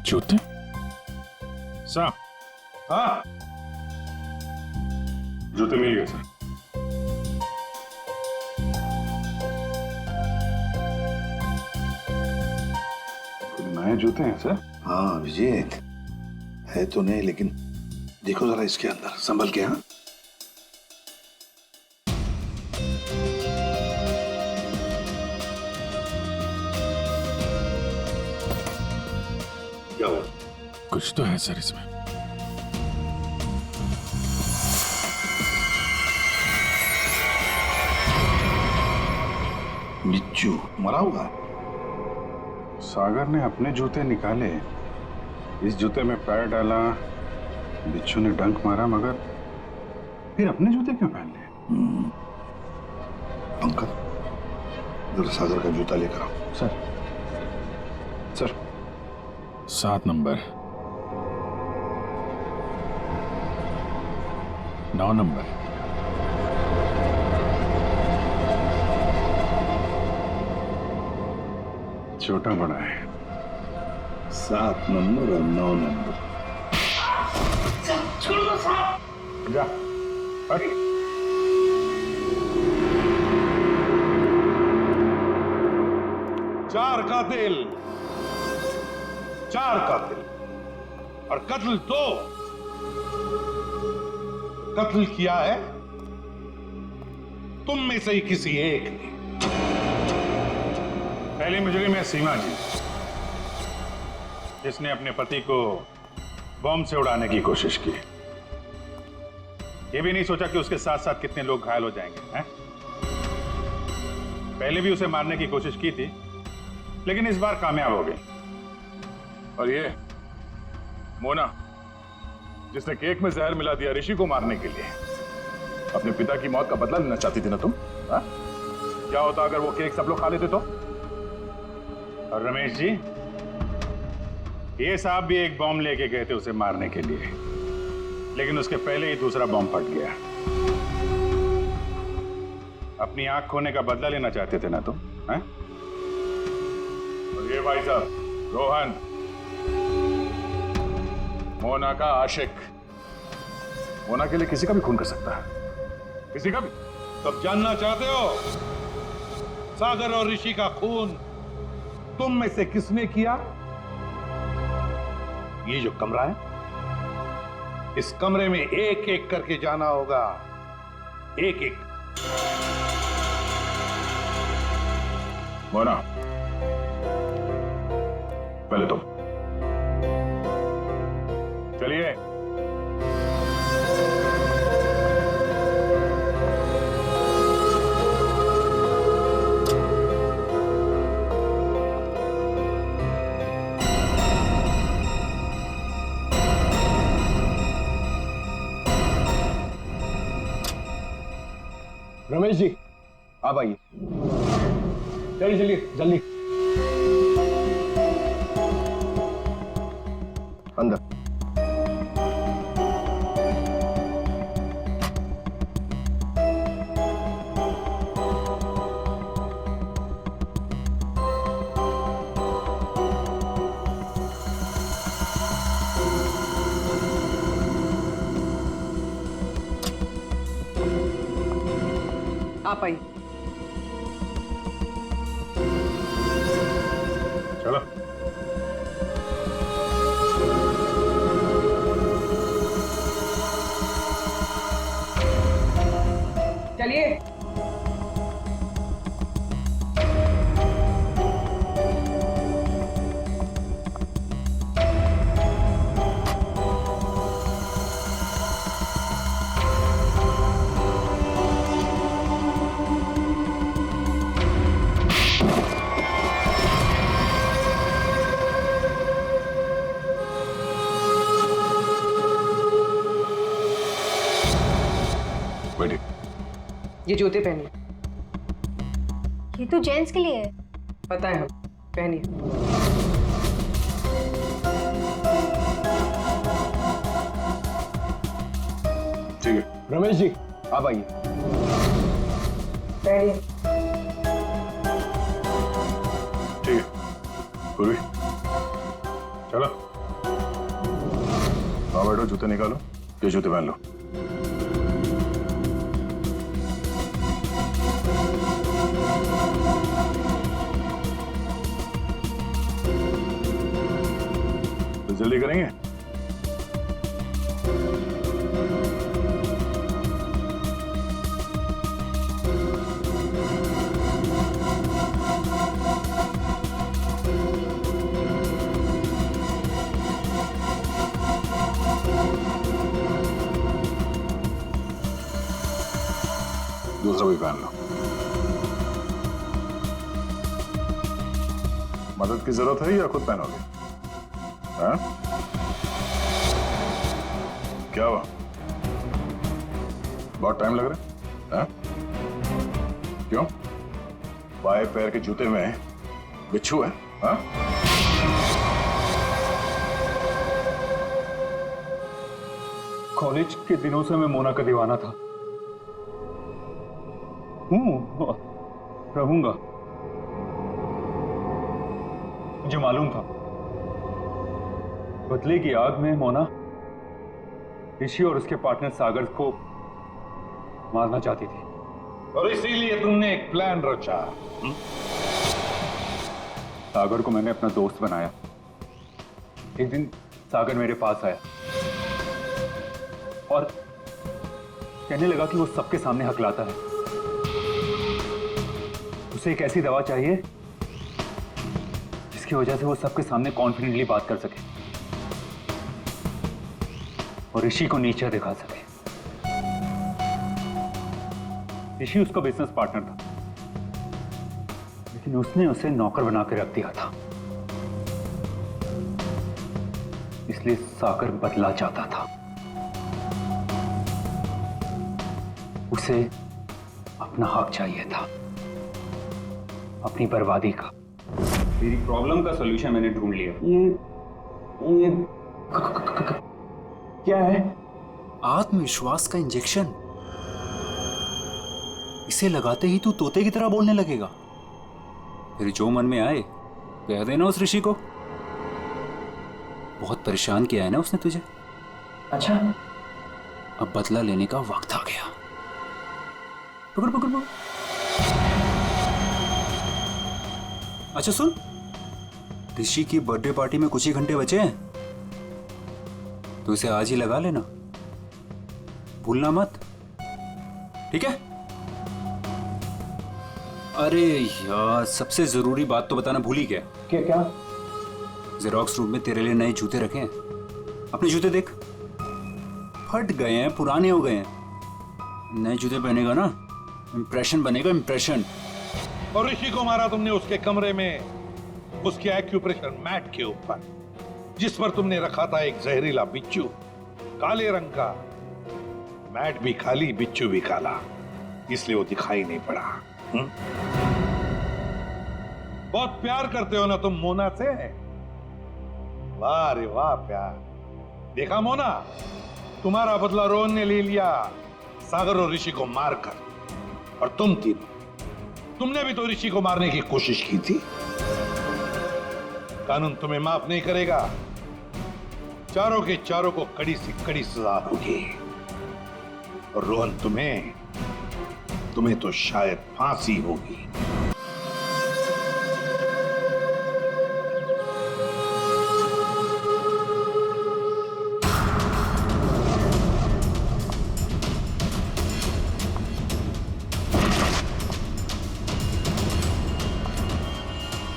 जूते? साहब, हाँ, जूते मिल गए सर। नए जूते हैं सर? हाँ अभिजीत, है तो नहीं, लेकिन देखो जरा इसके अंदर, संभल के। हाँ, क्या हुआ? कुछ तो है सर इसमें। बिच्छू मरा हुआ है। सागर ने अपने जूते निकाले, इस जूते में पैर डाला, बिच्छू ने डंक मारा, मगर फिर अपने जूते क्यों पहन लिए? अंकल, जरा सागर का जूता लेकर आओ। सर, सर 7 नंबर, 9 नंबर, छोटा बड़ा है। 7 नंबर और 9 नंबर। छोड़ दो साहब। जा, हट। चार कातिल और कत्ल 2। कत्ल किया है तुम में से ही किसी एक ने। पहली मुजरिम है सीमा जी, जिसने अपने पति को बॉम्ब से उड़ाने की कोशिश की। ये भी नहीं सोचा कि उसके साथ साथ कितने लोग घायल हो जाएंगे, हैं? पहले भी उसे मारने की कोशिश की थी, लेकिन इस बार कामयाब हो गई। और ये मोना, जिसने केक में जहर मिला दिया ऋषि को मारने के लिए, अपने पिता की मौत का बदला लेना चाहती थी ना तुम? हा? क्या होता अगर वो केक सब लोग खा लेते तो? और रमेश जी, ये साहब भी एक बॉम्ब लेके गए थे उसे मारने के लिए, लेकिन उसके पहले ही दूसरा बॉम्ब फट गया। अपनी आंख खोने का बदला लेना चाहते थे ना तुम, हैं? और ये भाई साहब रोहन, मोना का आशिक, मोना के लिए किसी का भी खून कर सकता है, किसी का भी। तब जानना चाहते हो सागर और ऋषि का खून तुम में से किसने किया? ये जो कमरा है, इस कमरे में एक एक करके जाना होगा, एक एक। मोना, पहले तुम चलिए। रमेश जी, आप आइए। चलिए चलिए जल्दी अंदर। आप आइए। चलो। चलिए। बैठिए। ये जूते पहनिए। ये तो जेंट्स के लिए है। पता है, हम पहनिए। ठीक है रमेश जी, आप आइए। पहनिए। ठीक है पूर्वी, चलो। बैठो, जूते निकालो, ये जूते पहन लो। तो जल्दी करेंगे। दूसरा भी पहन लो। मदद की जरूरत है या खुद पहनोगे? हाँ? क्या हुआ? बहुत टाइम लग रहा है? हाँ? क्यों? बाएं पैर के जूते में बिच्छू है? हाँ? कॉलेज के दिनों से मैं मोना का दीवाना था। रहूंगा, मुझे मालूम था। बदले की आग में मोना ऋषि और उसके पार्टनर सागर को मारना चाहती थी, और इसीलिए तुमने एक प्लान रचा। सागर को मैंने अपना दोस्त बनाया। एक दिन सागर मेरे पास आया और कहने लगा कि वो सबके सामने हकलाता है। उसे एक ऐसी दवा चाहिए जिसकी वजह से वो सबके सामने कॉन्फिडेंटली बात कर सके और ऋषि को नीचा दिखा सके। ऋषि उसका बिजनेस पार्टनर था, लेकिन उसने उसे नौकर बना के रख दिया था, इसलिए सागर बदला चाहता था। उसे अपना हक चाहिए था, अपनी बर्बादी का। मेरी प्रॉब्लम का सॉल्यूशन मैंने ढूंढ लिया। ये क्या है? आत्मविश्वास का इंजेक्शन। इसे लगाते ही तू तोते की तरह बोलने लगेगा। फिर जो मन में आए कह देना उस ऋषि को। बहुत परेशान किया है ना उसने तुझे। अच्छा, अब बदला लेने का वक्त आ गया। पकड़ पकड़ पकड़। अच्छा सुन, ऋषि की बर्थडे पार्टी में कुछ ही घंटे बचे हैं, तो इसे आज ही लगा लेना, भूलना मत, ठीक है? अरे यार, सबसे जरूरी बात तो बताना भूल ही गया। क्या क्या? जेरोक्स रूम में तेरे लिए नए जूते रखे हैं। अपने जूते देख, फट गए हैं, पुराने हो गए हैं। नए जूते पहनेगा ना, इंप्रेशन बनेगा, इंप्रेशन। और ऋषि को मारा तुमने उसके कमरे में, उसके एक्यूप्रेशर मैट के ऊपर, जिस पर तुमने रखा था एक जहरीला बिच्छू, काले रंग का। मैट भी खाली, बिच्छू भी काला, इसलिए वो दिखाई नहीं पड़ा। बहुत प्यार करते हो ना तुम मोना से? वाह रे वाह प्यार। देखा मोना, तुम्हारा बदला रोहन ने ले लिया सागर और ऋषि को मारकर, और तुम तीनों, तुमने भी तो ऋषि को मारने की कोशिश की थी। कानून तुम्हें माफ नहीं करेगा, चारों के चारों को कड़ी से कड़ी सजा होगी। और रोहन, तुम्हें तो शायद फांसी होगी।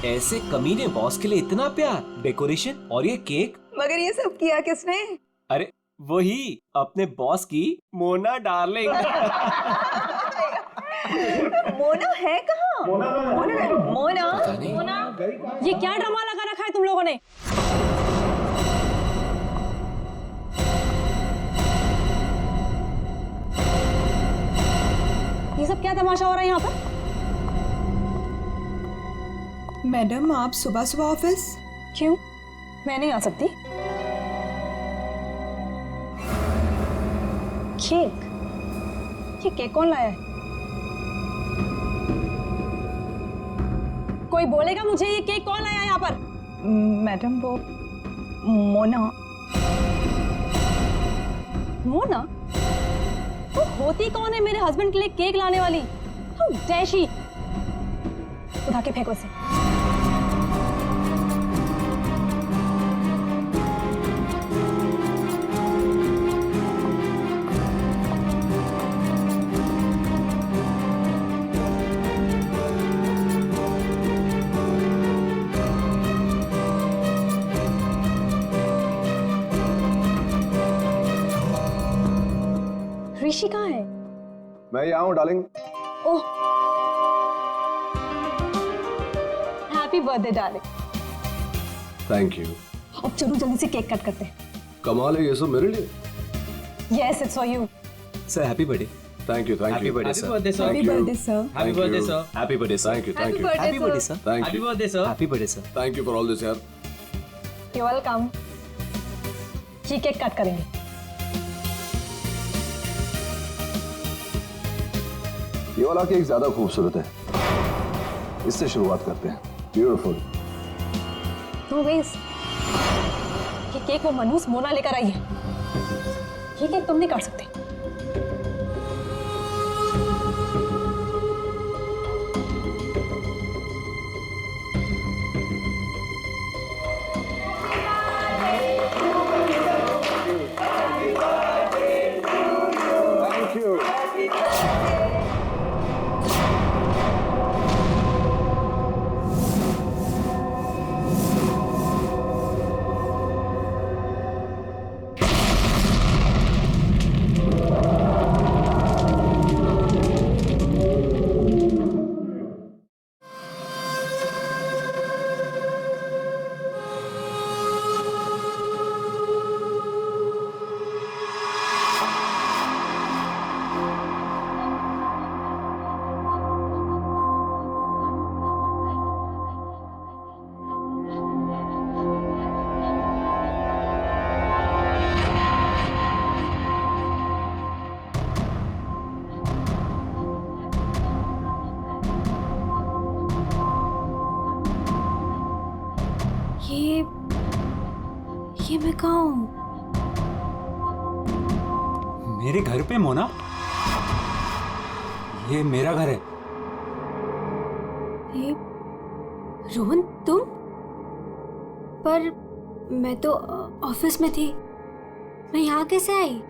ऐसे कमीने बॉस के लिए इतना प्यार, डेकोरेशन और ये केक। मगर ये सब किया किसने? अरे वही अपने बॉस की मोना डार्लिंग। मोना है कहाँ? मोना ये क्या ड्रामा लगा रखा है तुम लोगों ने? ये सब क्या तमाशा हो रहा है यहाँ पर? मैडम, आप सुबह सुबह ऑफिस? क्यों, मैं नहीं आ सकती? केक? ये केक कौन लाया है? कोई बोलेगा मुझे ये केक कौन लाया है यहाँ पर? मैडम, वो मोना। मोना, तू होती कौन है मेरे हस्बैंड के लिए केक लाने वाली? How dare she? उठा के फेंको इसे। ऋषि कहाँ है? मैं यहाँ हूँ darling. Oh, happy birthday darling. Thank you. अब चलो जल्दी से केक कट करते हैं। कमाल है ये सब मेरे लिए। Yes, it's for you. Sir happy birthday. Thank you thank you. Birthday sir. Happy birthday, sir. Happy birthday sir. Happy birthday sir. Thank you thank you happy birthday sir. Thank happy you birthday sir. Happy birthday sir. Thank you for all this यार। You're welcome. ये cake cut करेंगे। ये वाला cake ज्यादा खूबसूरत है, इससे शुरुआत करते हैं। ब्यूटीफुल। No ways. ये केक वो मनहूस मोना लेकर आई है। ये केक तुम नहीं काट सकते। Thank you. ये मैं कहाँ हूँ? मेरे घर पे मोना, ये मेरा घर है। ये रोहन तुम? पर मैं तो ऑफिस में थी, मैं यहाँ कैसे आई?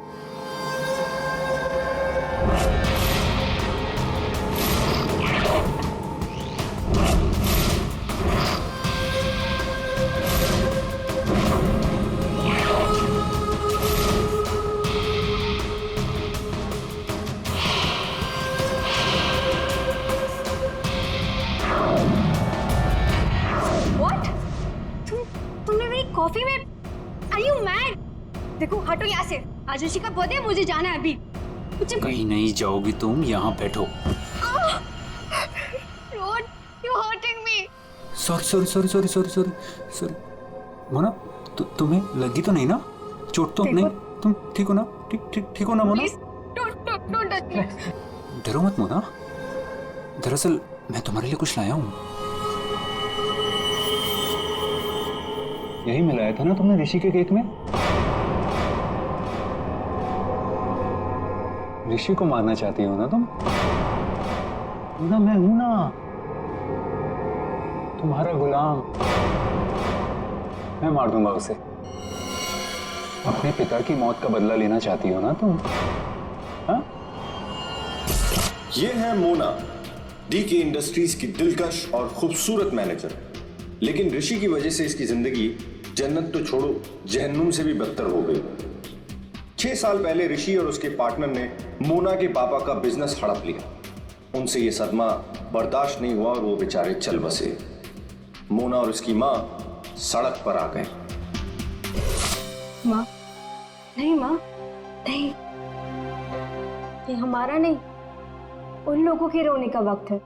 तुमने मेरी कॉफी में Are you mad? देखो हटो यहाँ से, आज ऋषि का बर्थडे, मुझे जाना है अभी। कहीं नहीं जाओगी तुम, यहाँ बैठो। Rohan, you're hurting me. Sorry Mona, तुम्हें लगी तो नहीं ना? चोट तो नहीं? तुम ठीक हो ना? ठीक हो ना Mona? Please, don't touch me. डरो मत मोना, दरअसल मैं तुम्हारे लिए कुछ लाया हूँ। यही मिलाया था ना तुमने ऋषि के केक में? ऋषि को मारना चाहती हो ना तुम? ना मैं हूं ना, तुम्हारा गुलाम। मैं मार दूंगा उसे। अपने पिता की मौत का बदला लेना चाहती हो ना तुम? हाँ? ये है मोना, डीके इंडस्ट्रीज की दिलकश और खूबसूरत मैनेजर। लेकिन ऋषि की वजह से इसकी जिंदगी जन्नत तो छोड़ो, जहन्नुम से भी बदतर हो गई। 6 साल पहले ऋषि और उसके पार्टनर ने मोना के पापा का बिजनेस हड़प लिया। उनसे ये सदमा बर्दाश्त नहीं हुआ और वो बेचारे चल बसे। मोना और उसकी माँ सड़क पर आ गए। माँ, नहीं माँ, नहीं, ये हमारा नहीं, उन लोगों के रोने का वक्त है।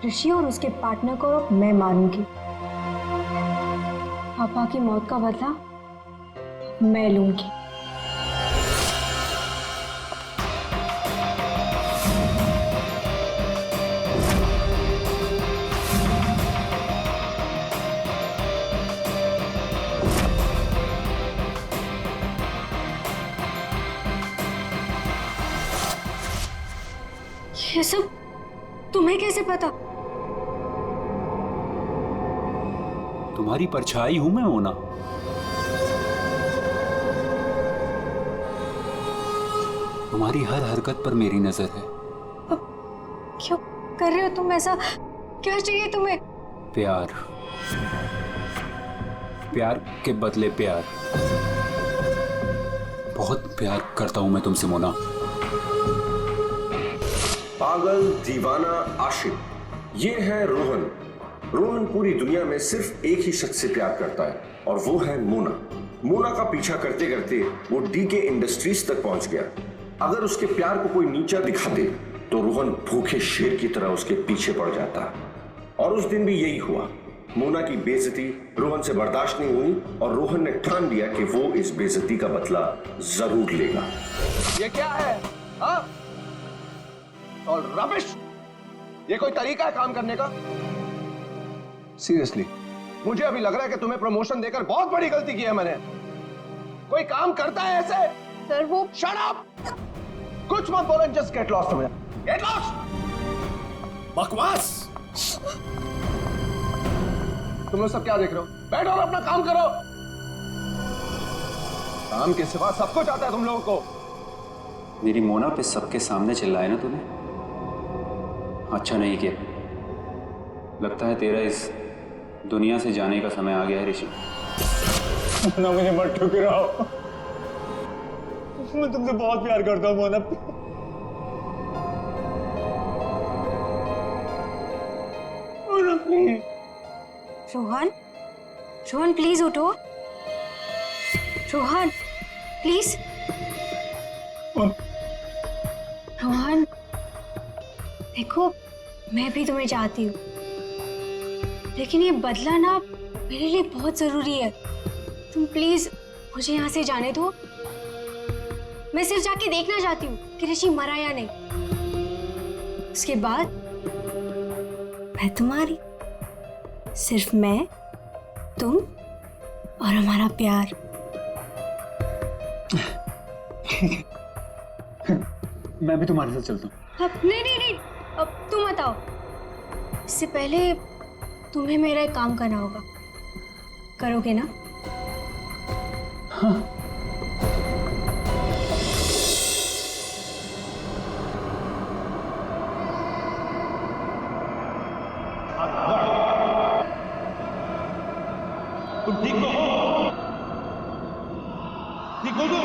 ऋषि और उसके पार्टनर को अब मैं मारूंगी। पापा की मौत का बदला मैं लूंगी। ये सब तुम्हें कैसे पता? तुम्हारी परछाई हूं मैं मोना। तुम्हारी हर हरकत पर मेरी नजर है। क्यों कर रहे हो तुम ऐसा? क्या चाहिए तुम्हें? प्यार, प्यार के बदले प्यार। बहुत प्यार करता हूं मैं तुमसे मोना। पागल, दीवाना, आशिक, ये है रोहन। रोहन पूरी दुनिया में सिर्फ एक ही शख्स से प्यार करता है और वो है मोना। मोना का पीछा करते करते वो डीके इंडस्ट्रीज तक पहुंच गया। अगर उसके प्यार को कोई नीचा दिखाते तो रोहन भूखे शेर की तरह उसके पीछे पड़ जाता। और उस दिन भी यही हुआ। मोना की बेइज्जती रोहन से बर्दाश्त नहीं हुई और रोहन ने ठान लिया कि वो इस बेइज्जती का बदला जरूर लेगा। ये क्या है? हाँ? और रबिश, ये कोई तरीका है काम करने का? सीरियसली मुझे अभी लग रहा है कि तुम्हें प्रमोशन देकर बहुत बड़ी गलती की है मैंने। कोई काम करता है ऐसे? सर वो शट अप! कुछ मत बोलो, जस्ट गेट लॉस्ट। तुम्हें गेट लॉस्ट। बकवास। तुम लोग सब क्या देख रहे हो? बैठो और अपना काम करो। काम के सिवा सब कुछ आता है तुम लोगों को। मेरी मोना पे सबके सामने चिल्लाए ना तूने? अच्छा नहीं किया। लगता है तेरा इस दुनिया से जाने का समय आ गया है ऋषि। मोना मुझे मत ठुकराओ। मैं तुमसे बहुत प्यार करता हूँ मोना। मोना प्लीज। रोहन, रोहन प्लीज उठो। रोहन प्लीज। रोहन देखो, मैं भी तुम्हें चाहती हूँ, लेकिन ये बदला ना मेरे लिए बहुत जरूरी है। तुम प्लीज मुझे यहाँ से जाने दो। मैं सिर्फ जाके देखना चाहती हूँ कि ऋषि मरा या नहीं। उसके बाद मैं तुम्हारी, सिर्फ मैं, तुम और हमारा प्यार। मैं भी तुम्हारे साथ चलता हूँ। अब नहीं, अब तुम बताओ। इससे पहले तुम्हें मेरा एक काम करना होगा। करोगे ना? हाँ। तुम ठीक तो हो? ठीक हो तुम?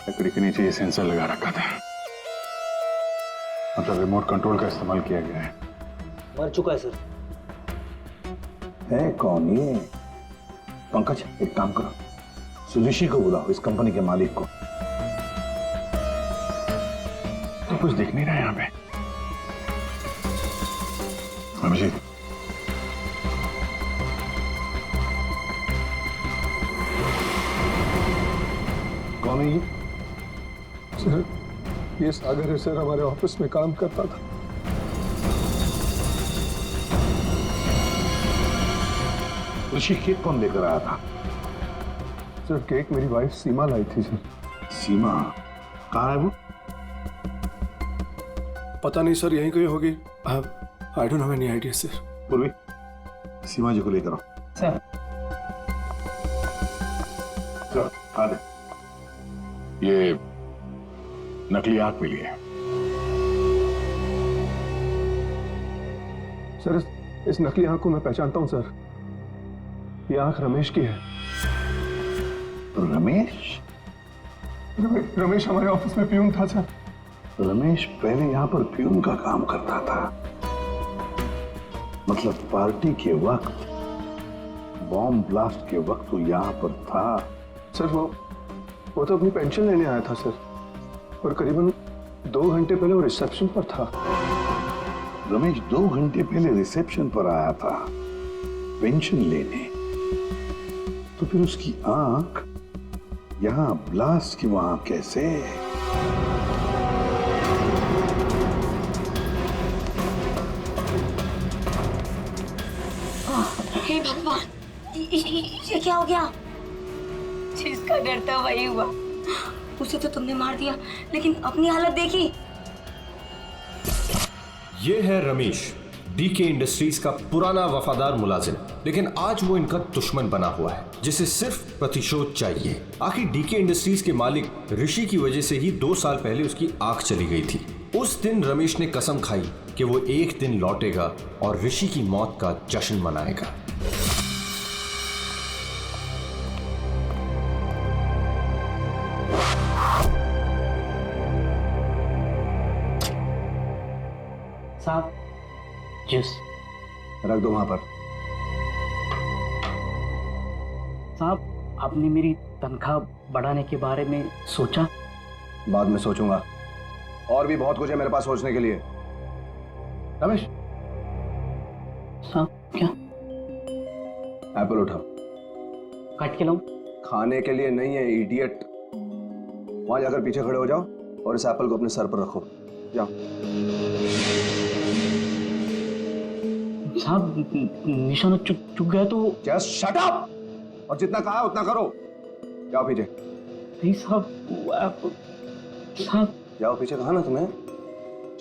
लकड़ी के नीचे ये सेंसर लगा रखा था, मतलब रिमोट कंट्रोल का इस्तेमाल किया गया है। मर चुका है सर। है कौन ये? पंकज, एक काम करो, सुऋषि को बुलाओ, इस कंपनी के मालिक को। तो कुछ दिख नहीं रहा है यहाँ पे। अभिजीत, कौन है ये? सर ये सागर है सर, हमारे ऑफिस में काम करता था। ऋषि केक कौन लेकर आया था? सर केक मेरी वाइफ सीमा लाई थी सर। सीमा कहाँ है वो? पता नहीं सर, यहीं कहीं होगी। I don't have any idea sir. पूर्वी, सीमा जी को लेकर आओ। सर चलो आ दे। ये नकली आंख मिली है। सर इस नकली आंख को मैं पहचानता हूं सर। ये आंख रमेश की है। रमेश? रमेश हमारे ऑफिस में प्यून था सर। रमेश पहले यहाँ पर प्यून का काम करता था, मतलब पार्टी के वक्त, बॉम्ब ब्लास्ट के वक्त वो यहाँ पर था। सर वो तो अपनी पेंशन लेने आया था सर, और करीबन 2 घंटे पहले वो रिसेप्शन पर था। रमेश 2 घंटे पहले रिसेप्शन पर आया था पेंशन लेने, तो फिर उसकी आंख यहाँ ब्लास्ट की वहां कैसे? हे भगवान, ये क्या हो गया? जिसका डर था वही हुआ। उसे तो तुमने मार दिया, लेकिन अपनी हालत देखी। ये है रमेश, डीके इंडस्ट्रीज का पुराना वफादार मुलाजिम, लेकिन आज वो इनका दुश्मन बना हुआ है, जिसे सिर्फ प्रतिशोध चाहिए। आखिर डीके इंडस्ट्रीज के मालिक ऋषि की वजह से ही 2 साल पहले उसकी आंख चली गई थी। उस दिन रमेश ने कसम खाई कि वो एक दिन लौटेगा और ऋषि की मौत का जश्न मनाएगा। साहब जूस रख दो वहां पर। साहब, आपने मेरी तनख्वाह बढ़ाने के बारे में सोचा? बाद में सोचूंगा, और भी बहुत कुछ है मेरे पास सोचने के लिए। रमेश, साहब क्या? एप्पल उठाओ। काट के लाऊं? खाने के लिए नहीं है इडियट। वहां जाकर पीछे खड़े हो जाओ और इस एप्पल को अपने सर पर रखो। जाओ। साहब निशाना चुक गया तो। जस्ट शट अप, और जितना कहा उतना करो। जाओ पीछे। नहीं साहब, साहब जाओ पीछे, कहा ना तुम्हें?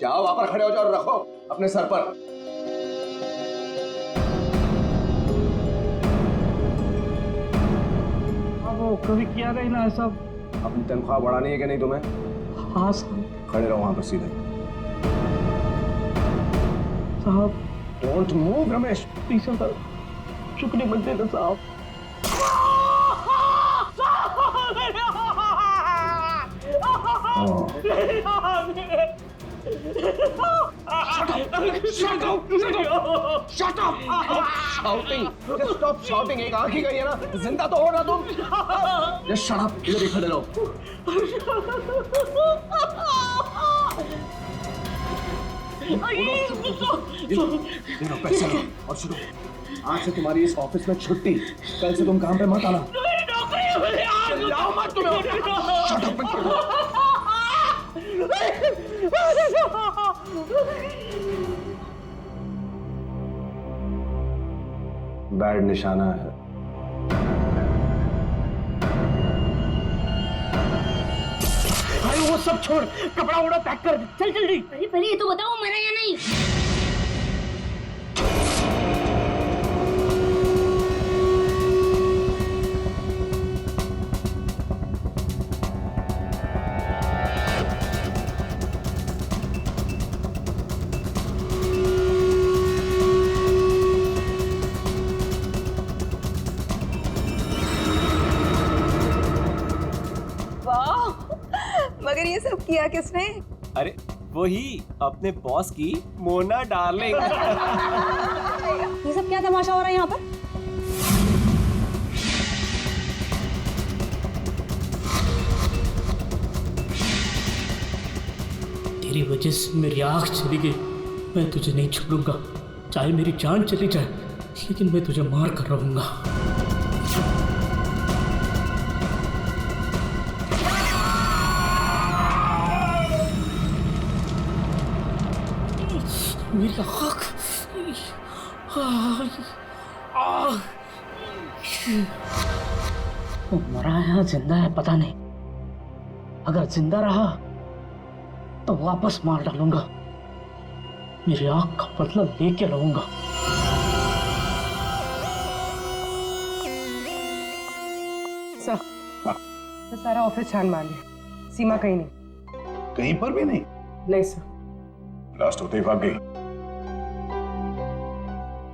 जाओ वहां पर खड़े हो जाओ और रखो अपने सर पर। वो कभी किया नहीं ना ऐसा। अपनी तनख्वाह बढ़ानी है कि नहीं तुम्हें? हाँ साहब। खड़े रहो वहां पर सीधे। साहब डोंट मूव रमेश। प्लीज साहब, चुकने मत देना साहब। Shut up! Shouting! Just stop shouting. एक आंख ही गई है ना, जिंदा तो हो ना तुम। Just shut up. इधर ही खड़े रहो। ये लो पैसा लो और सुनो, आज से तुम्हारी इस ऑफिस में छुट्टी। कल से तुम काम पे मत आना। जाओ मत तुम्हें। Shut up मत करो। बैड निशाना है। भाई वो सब छोड़, कपड़ा वपड़ा पैक कर, चल जल्दी। पहले ये तो बताओ मरा या नहीं? मगर ये सब किया किसने? अरे वही अपने बॉस की मोना डार्लिंग। ये सब क्या तमाशा हो रहा है यहाँ पर? तेरी वजह से मेरी आंख चली गई। मैं तुझे नहीं छोड़ूंगा, चाहे मेरी जान चली जाए, लेकिन मैं तुझे मार कर रहूंगा। मेरी आँख, वो मरा है या जिंदा है पता नहीं। अगर जिंदा रहा तो वापस मार डालूंगा, मेरी आंख का बदला लेके रहूंगा। सर सारा ऑफिस छान मार लिया, सीमा कहीं नहीं। कहीं पर भी नहीं? नहीं सर। ब्लास्ट होते ही भाग गई।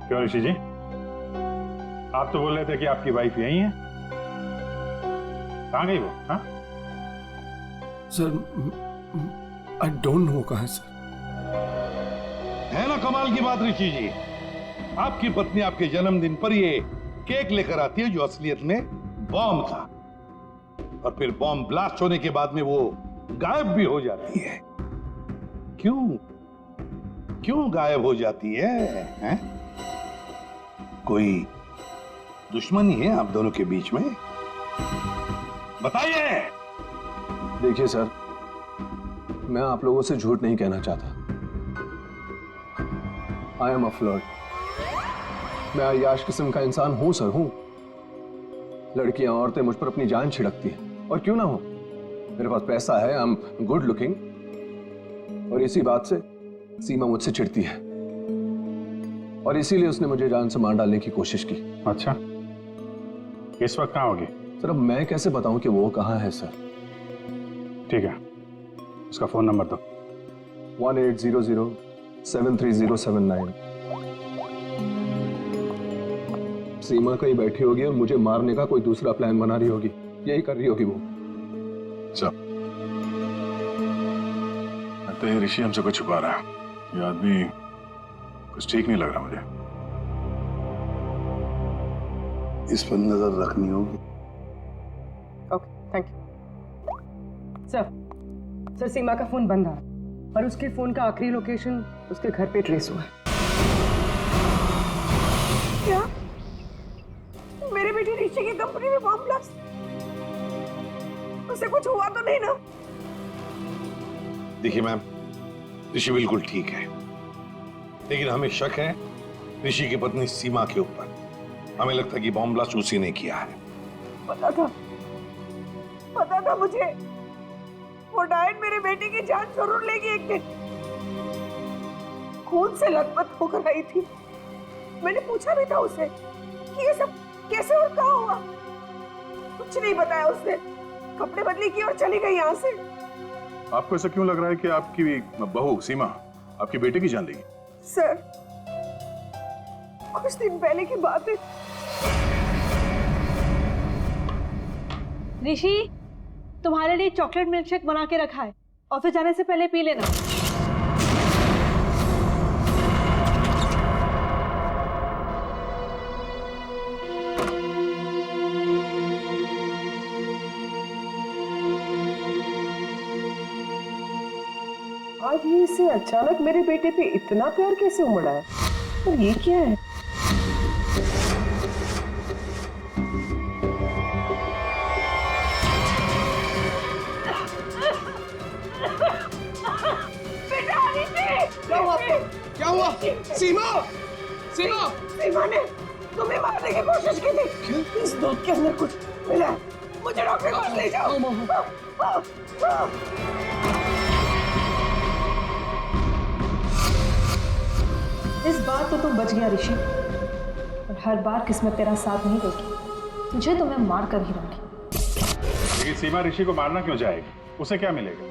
क्यों ऋषि जी, आप तो बोल रहे थे कि आपकी वाइफ यही है, कहाँ गई वो? हाँ सर, आई डोंट नो कहाँ है सर। है ना कमाल की बात ऋषि जी, आपकी पत्नी आपके जन्मदिन पर ये केक लेकर आती है जो असलियत में बॉम्ब था, और फिर बॉम्ब ब्लास्ट होने के बाद में वो गायब भी हो जाती है। क्यों गायब हो जाती है? कोई दुश्मनी है आप दोनों के बीच में? बताइए। देखिए सर, मैं आप लोगों से झूठ नहीं कहना चाहता। I am a flirt. मैं अय्याश किस्म का इंसान हूं सर, हूं। लड़कियां, औरतें मुझ पर अपनी जान छिड़कती हैं, और क्यों ना हो। मेरे पास पैसा है, आई एम गुड लुकिंग, और इसी बात से सीमा मुझसे चिढ़ती है, और इसीलिए उसने मुझे जान से मार डालने की कोशिश की। अच्छा, इस वक्त कहाँ होगी? सर अब मैं कैसे बताऊं कि वो कहाँ है सर? ठीक है, उसका फोन नंबर दो। 1800-73079। सीमा कहीं बैठी होगी और मुझे मारने का कोई दूसरा प्लान बना रही होगी, यही कर रही होगी वो। सब लगता है ऋषि हमसे कुछ छुपा रहा है। ये आदमी कुछ ठीक नहीं लग रहा मुझे। इस पर नजर रखनी होगी। Okay, thank you sir. Sir Seema का फोन बंद आ रहा, और उसके फोन का आखिरी लोकेशन उसके घर पे ट्रेस हुआ है। क्या मेरे बेटे ऋषि की कंपनी में बॉम्ब ब्लास्ट? उसे कुछ हुआ तो नहीं ना? देखिए मैम, ऋषि बिल्कुल ठीक है, लेकिन हमें शक है ऋषि की पत्नी सीमा के ऊपर। हमें लगता है कि बॉम्ब ब्लास्ट उसी ने किया है। पता था मुझे, वो डायन मेरे बेटे की जान जरूर लेगी एक दिन। खून से लथपथ होकर आई थी। मैंने पूछा भी था उसे कि ये सब कैसे और कहाँ हुआ। कुछ नहीं बताया उसने। कपड़े बदली की और चली गई यहाँ से। आपको ऐसा क्यों लग रहा है कि आपकी बहू सीमा आपकी बेटे की जान लेगी? सर, कुछ दिन पहले की बात है। ऋषि, तुम्हारे लिए चॉकलेट मिल्कशेक बना के रखा है, ऑफिस जाने से पहले पी लेना। आज ये इससे अचानक मेरे बेटे पे इतना प्यार कैसे उमड़ा है? और ये क्या है? क्या हुआ? सीमा! सीमा! सीमा ने तुम्हें मारने की कोशिश की थी। इस दूध के अंदर कुछ मिला है। मुझे डॉक्टर के पास ले जाओ। इस बार तो तुम बच गया ऋषि, और हर बार किस्मत तेरा साथ नहीं देगी। तुझे तो मैं मार कर ही रहूंगी। लेकिन सीमा ऋषि को मारना क्यों चाहेगी? उसे क्या मिलेगा?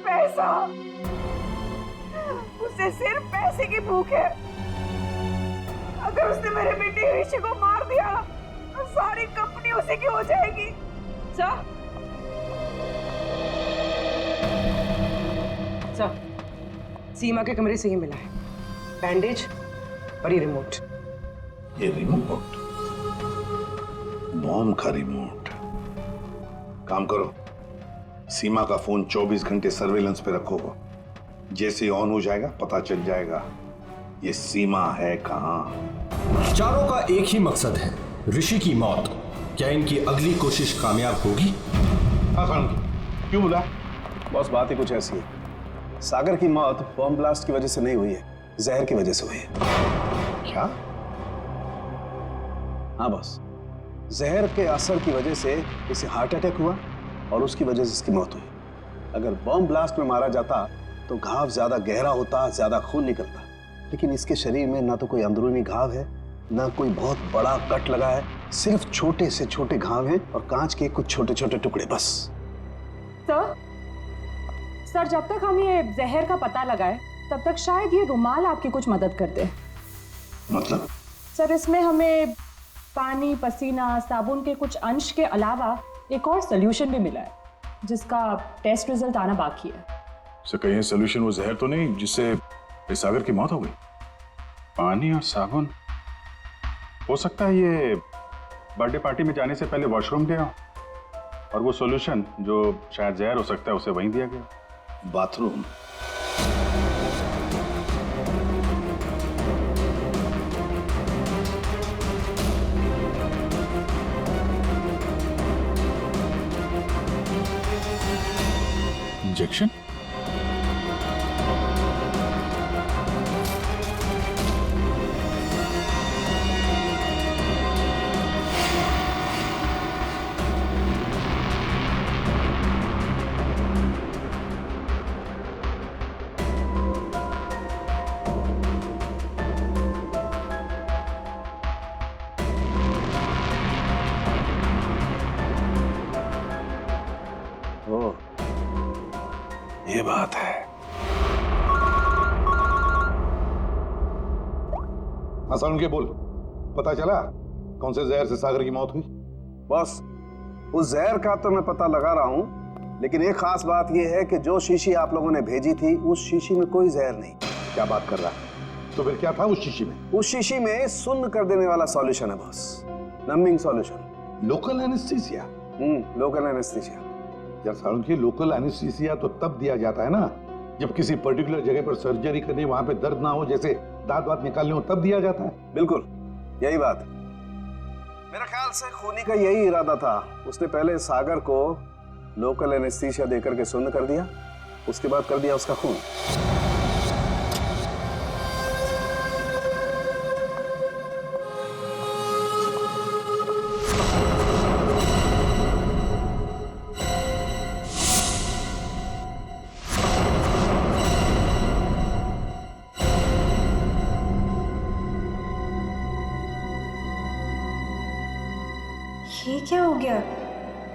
पैसा। उसे सिर्फ पैसे की भूख है। अगर उसने मेरे बेटे ऋषि को मार दिया तो सारी कंपनी उसी की हो जाएगी। सर, सीमा के कमरे से ही मिला है बैंडेज और ये रिमोट। ये रिमोट? बॉम्ब का रिमोट? काम करो, सीमा का फोन 24 घंटे सर्वेलेंस पे रखो। जैसे ही ऑन हो जाएगा पता चल जाएगा ये सीमा है कहां। चारों का एक ही मकसद है, ऋषि की मौत। क्या इनकी अगली कोशिश कामयाब होगी? क्यों बोला? बॉस, बात ही कुछ ऐसी है। सागर की मौत बॉम्ब ब्लास्ट की वजह से नहीं हुई है, जहर की वजह से हुई है। क्या? हाँ बॉस, जहर के असर की वजह से इसे हार्ट अटैक हुआ और उसकी वजह से इसकी मौत हुई। अगर बॉम्ब ब्लास्ट में मारा जाता तो घाव ज्यादा गहरा होता, ज्यादा खून निकलता। लेकिन इसके शरीर में ना तो कोई अंदरूनी घाव है, ना कोई बहुत बड़ा कट लगा है, सिर्फ छोटे से छोटे घाव हैं और कांच के कुछ छोटे छोटे टुकड़े बस। सर जब तक हम ये जहर का पता लगाए तब तक शायद ये रुमाल आपकी कुछ मदद कर दे। मतलब? सर इसमें हमें पानी, पसीना, साबुन के कुछ अंश के अलावा एक और सोल्यूशन भी मिला है जिसका टेस्ट रिजल्ट आना बाकी है। सर कहीं सोल्यूशन वो जहर तो नहीं जिससे इस सागर की मौत हो गई? पानी और साबुन, हो सकता है ये बर्थडे पार्टी में जाने से पहले वॉशरूम गया और वो सॉल्यूशन जो शायद जहर हो सकता है उसे वहीं दिया गया। बाथरूम? इंजेक्शन? ये बात है। आसान के बोल, पता चला कौन से जहर से सागर की मौत हुई? बस उस जहर का तो मैं पता लगा रहा हूं, लेकिन एक खास बात यह है कि जो शीशी आप लोगों ने भेजी थी उस शीशी में कोई जहर नहीं। क्या बात कर रहा है? तो फिर क्या था उस शीशी में? उस शीशी में सुन्न कर देने वाला सॉल्यूशन है boss, numbing solution. Local anaesthesia? Local anaesthesia. यार सारुण की लोकल एनेस्थीसिया तो तब दिया जाता है ना जब किसी पर्टिकुलर जगह पर सर्जरी करनी, वहां पे दर्द ना हो, जैसे दांत वात निकालने हो, तब दिया जाता है। बिल्कुल यही बात। मेरा ख्याल से खूनी का यही इरादा था। उसने पहले सागर को लोकल एनेस्थीसिया देकर के सुन्न कर दिया, उसके बाद कर दिया उसका खून। ये क्या हो गया?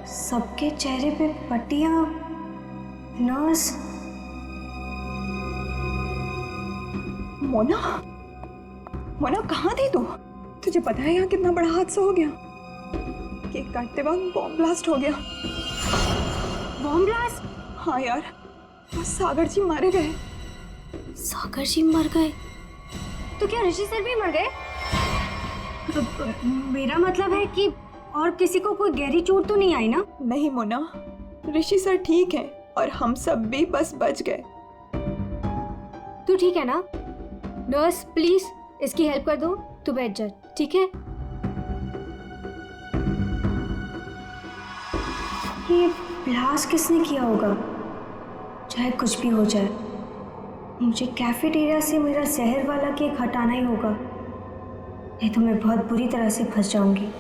सबके चेहरे पे पट्टियां, नर्स। मोना, मोना कहाँ थी तू? तुझे पता है यहाँ कितना बड़ा हादसा हो गया? केक काटते वक्त बॉम्ब ब्लास्ट हो गया। Bomb blast? हाँ यार, बस सागर जी मारे गए। सागर जी मर गए? तो क्या ऋषि सर भी मर गए? मेरा मतलब है कि और किसी को कोई गहरी चोट तो नहीं आई ना? नहीं मोना, ऋषि सर ठीक है और हम सब भी बस बच गए। तू ठीक है ना? नर्स प्लीज इसकी हेल्प कर दो, तू बैठ जा, ठीक है? ये ब्लास्ट किसने किया होगा? चाहे कुछ भी हो जाए, मुझे कैफेटेरिया से मेरा जहर वाला केक हटाना ही होगा, नहीं तो मैं बहुत बुरी तरह से फंस जाऊंगी।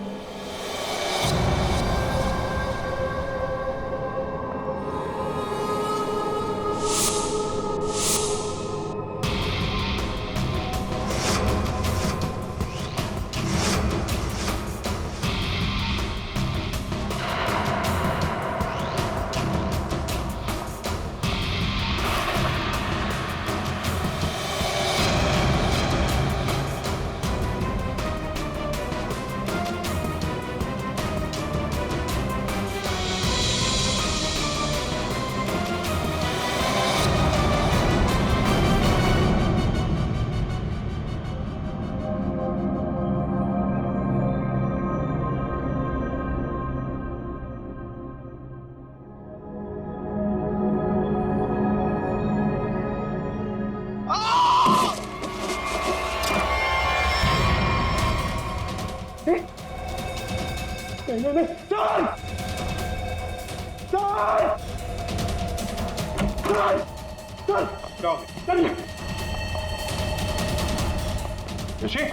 ऋषि,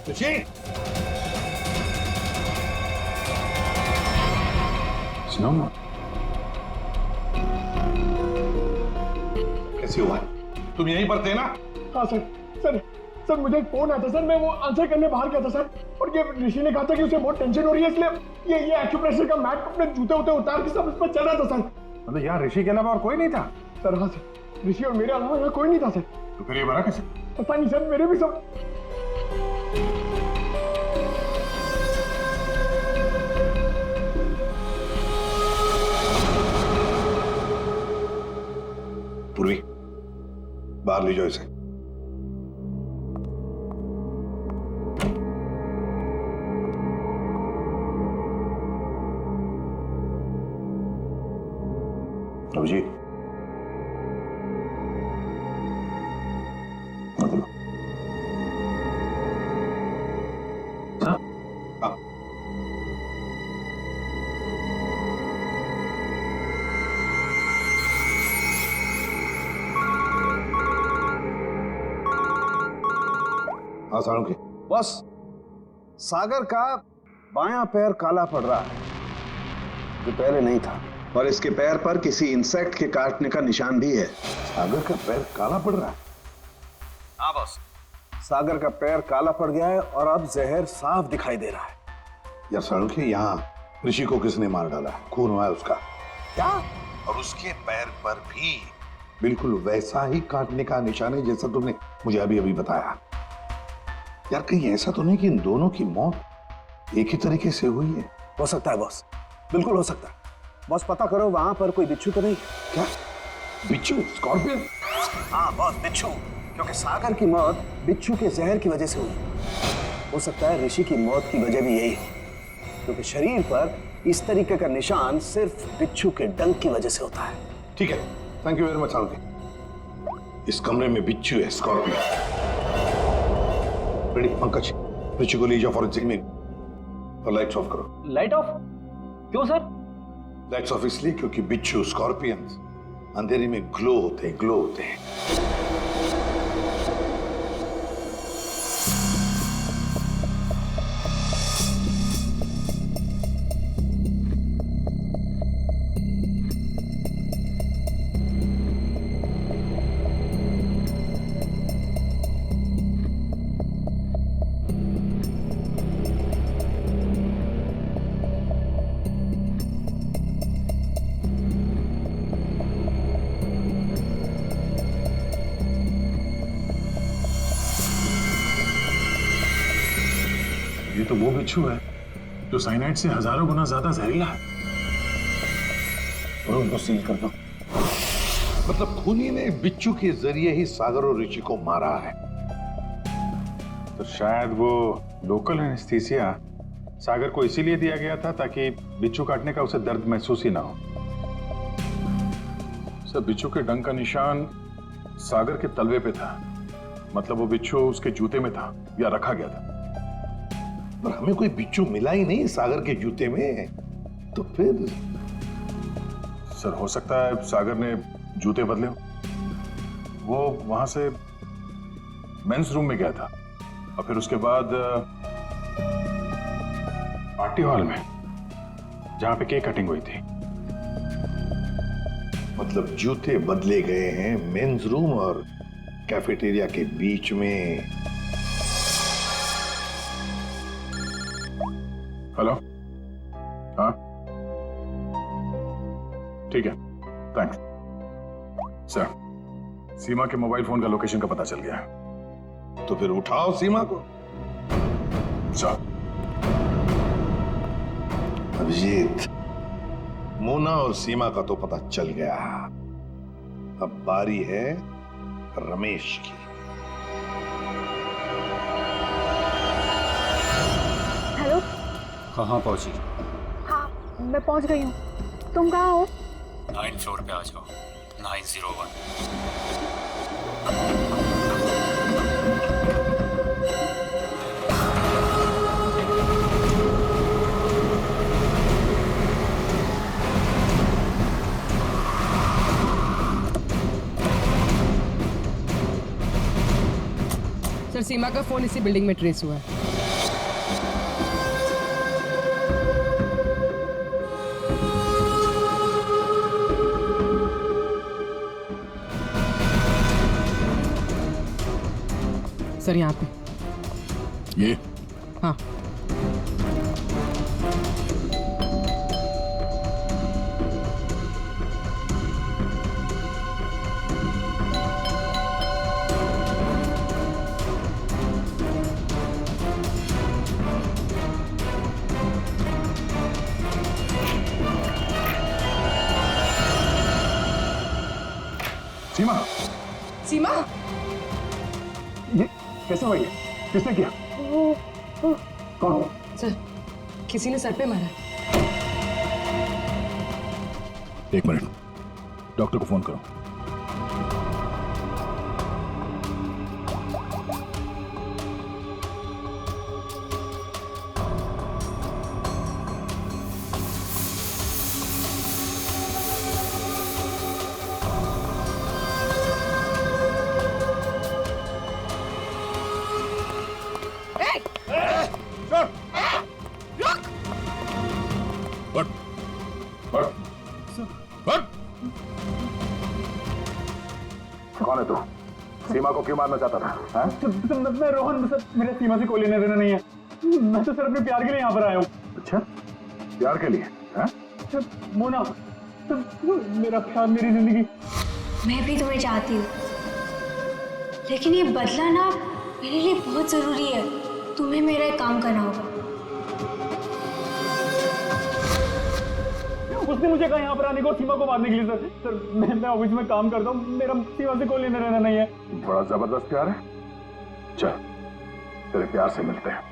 ऋषि, सुनो, शिवान, तुम यहीं पर थे ना? हाँ सर। सर सर मुझे एक फोन आया था सर, मैं वो आंसर करने बाहर गया था सर, और ये ऋषि ने कहा था कि उसे बहुत टेंशन हो रही है, इसलिए ये एक्यूप्रेशर का मैट अपने जूते उते उतार के सब इस पर चल रहा था सर। मतलब यहाँ ऋषि के अलावा और कोई नहीं था? सर हाँ सर, ऋषि और मेरे अलावा यहाँ कोई नहीं था सर। तो फिर ये बना कैसे? पता नहीं सर, मेरे भी सब। पूर्वी, बाहर ले जाओ इसे। अभिजीत, हाँ साळुंखे। बस सागर का बायां पैर काला पड़ रहा है, जो पहले नहीं था, और इसके पैर पर किसी इंसेक्ट के काटने का निशान भी है। सागर का पैर काला पड़ रहा है? हाँ बॉस, सागर का पैर काला पड़ गया है और अब जहर साफ दिखाई दे रहा है। यार साळुंखे, यहाँ ऋषि को किसने मार डाला है? खून हुआ है उसका। क्या? और उसके पैर पर भी बिल्कुल वैसा ही काटने का निशान है जैसा तुमने मुझे अभी अभी बताया। यार कहीं ऐसा तो नहीं कि इन दोनों की मौत एक ही तरीके से हुई है? हो सकता है बॉस, बिल्कुल हो सकता है। बॉस पता करो वहां पर कोई बिच्छू तो नहीं? क्या बिच्छू? स्कॉर्पियन? हाँ बॉस, बिच्छू, क्योंकि सागर की मौत बिच्छू के जहर की वजह से हुई। हो सकता है ऋषि की मौत की वजह भी यही हो, क्योंकि शरीर पर इस तरीके का निशान सिर्फ बिच्छू के डंक की वजह से होता है। ठीक है, thank you very much Salunkhe. इस कमरे में बिच्छू है, स्कॉर्पियन। रेडी पंकज, ऋषि को ले जाओ फॉरेंसिक में और लाइट्स ऑफ करो। Light of? क्यों सर? लाइट्स ऑफ इसलिए क्योंकि बिच्छू, स्कॉर्पियन अंधेरे में ग्लो होते हैं, ग्लो होते हैं। ये तो वो बिच्छू है जो साइनाइड से हजारों गुना ज्यादा जहरीला है। और उनको सील कर दो। मतलब खूनी ने बिच्छू के जरिए ही सागर और ऋषि को मारा है। तो शायद वो लोकल एनेस्थीसिया सागर को इसीलिए दिया गया था ताकि बिच्छू काटने का उसे दर्द महसूस ही ना हो। सर, बिच्छू के डंक का निशान सागर के तलवे पे था, मतलब वो बिच्छू उसके जूते में था या रखा गया था। पर हमें कोई बिच्छू मिला ही नहीं सागर के जूते में, तो फिर? सर, हो सकता है सागर ने जूते बदले हो। वो वहां से मेंस रूम में गया था और फिर उसके बाद पार्टी हॉल में जहां पे केक कटिंग हुई थी। मतलब जूते बदले गए हैं मेंस रूम और कैफेटेरिया के बीच में। हेलो? हाँ ठीक है, थैंक्स सर। सीमा के मोबाइल फोन का लोकेशन का पता चल गया है। तो फिर उठाओ सीमा को। सर। अभिजीत, मोना और सीमा का तो पता चल गया, अब बारी है रमेश की। हेलो? कहाँ पहुंची? हाँ मैं पहुंच गई हूँ, तुम कहाँ हो? 9th फ्लोर पे आ जाओ, 901। सर, सीमा का फोन इसी बिल्डिंग में ट्रेस हुआ है। सर यहाँ पे। ये हाँ। सीमा, सीमा, ये कैसे हुआ? ये किसने किया? कौन? सर किसी ने सर पे मारा। एक मिनट, डॉक्टर को फोन करो। कौन है तू? सीमा को क्यों मारना चाहता था? हाँ? मैं रोहन, सर मेरे सीमा से कोई लेना देना नहीं है। मैं तो सर अपने प्यार के लिए यहाँ पर आया हूँ। अच्छा, प्यार के लिए? हाँ? मोना, मेरा प्यार, मेरी जिंदगी। मैं भी तुम्हें चाहती हूँ, लेकिन ये बदला ना मेरे लिए बहुत जरूरी है। तुम्हें मेरा एक काम करना होगा। उसने मुझे कहा यहाँ पर आने को, सीमा को मारने के लिए। सर मैं ऑफिस में काम करता हूँ, मेरा सीमा से कोई लेना देना नहीं है। बड़ा जबरदस्त प्यार है। चल, तेरे प्यार से मिलते हैं।